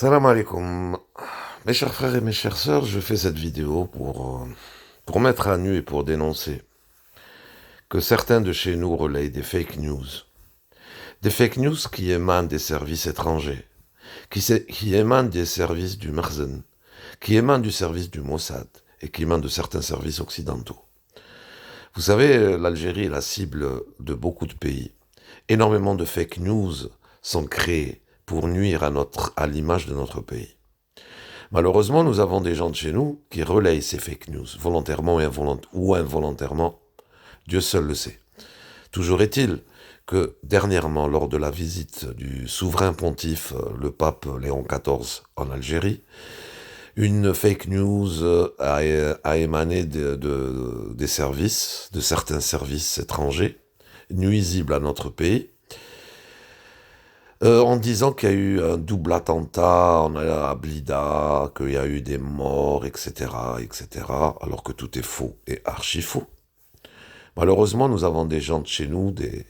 Salam alaikum. Mes chers frères et mes chères sœurs, je fais cette vidéo pour mettre à nu et pour dénoncer que certains de chez nous relayent des fake news. Des fake news qui émanent des services étrangers, qui émanent des services du Marzen, qui émanent du service du Mossad et qui émanent de certains services occidentaux. Vous savez, l'Algérie est la cible de beaucoup de pays. Énormément de fake news sont créés pour nuire à l'image de notre pays. Malheureusement, nous avons des gens de chez nous qui relayent ces fake news, volontairement ou involontairement. Dieu seul le sait. Toujours est-il que dernièrement, lors de la visite du souverain pontife, le pape Léon XIV, en Algérie, une fake news a émané des services, de certains services étrangers, nuisibles à notre pays, en disant qu'il y a eu un double attentat à Blida, qu'il y a eu des morts, etc., etc., alors que tout est faux et archi faux. Malheureusement, nous avons des gens de chez nous, des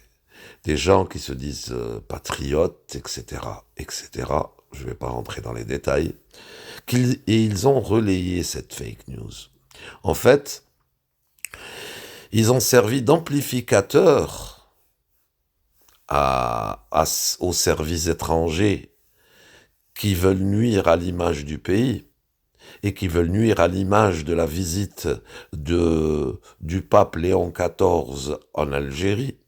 gens qui se disent patriotes, etc., etc., je ne vais pas rentrer dans les détails, et ils ont relayé cette fake news. En fait, ils ont servi d'amplificateur aux services étrangers qui veulent nuire à l'image du pays et qui veulent nuire à l'image de la visite du pape Léon XIV en Algérie.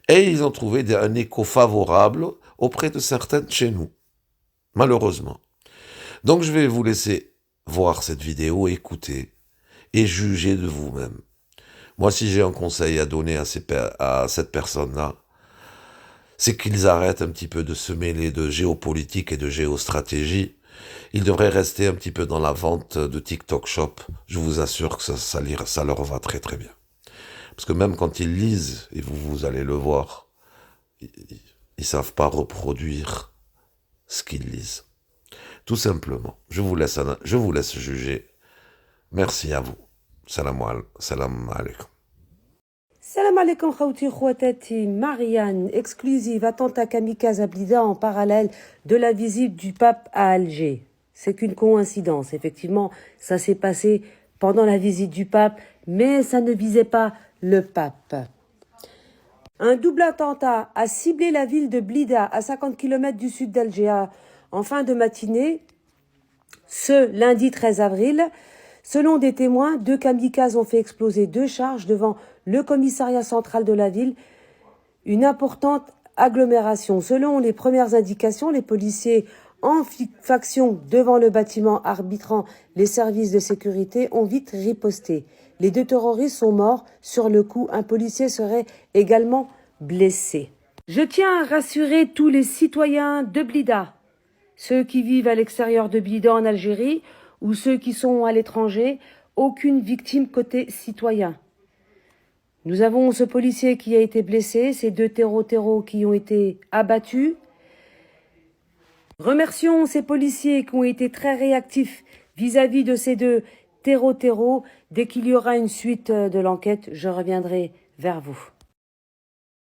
Et ils ont trouvé un écho favorable auprès de certains de chez nous, malheureusement. Donc je vais vous laisser voir cette vidéo, écouter et juger de vous-même. Moi, si j'ai un conseil à donner à cette personne-là, c'est qu'ils arrêtent un petit peu de se mêler de géopolitique et de géostratégie. Ils devraient rester un petit peu dans la vente de TikTok Shop. Je vous assure que ça leur va très très bien. Parce que même quand ils lisent, et vous allez le voir, ils savent pas reproduire ce qu'ils lisent. Tout simplement. Je vous laisse juger. Merci à vous. Salam alaikum. Salam alaikum khawti khouatati, Marianne, exclusive, attentat kamikaze à Blida en parallèle de la visite du pape à Alger. C'est qu'une coïncidence, effectivement, ça s'est passé pendant la visite du pape, mais ça ne visait pas le pape. Un double attentat a ciblé la ville de Blida, à 50 km du sud d'Alger, en fin de matinée, ce lundi 13 avril. Selon des témoins, 2 kamikazes ont fait exploser 2 charges devant le commissariat central de la ville, une importante agglomération. Selon les premières indications, les policiers en faction devant le bâtiment arbitrant les services de sécurité ont vite riposté. Les 2 terroristes sont morts sur le coup. Un policier serait également blessé. Je tiens à rassurer tous les citoyens de Blida, ceux qui vivent à l'extérieur de Blida en Algérie ou ceux qui sont à l'étranger, aucune victime côté citoyen. Nous avons ce policier qui a été blessé, ces 2 terreaux qui ont été abattus. Remercions ces policiers qui ont été très réactifs vis-à-vis de ces 2 terreaux. Dès qu'il y aura une suite de l'enquête, je reviendrai vers vous.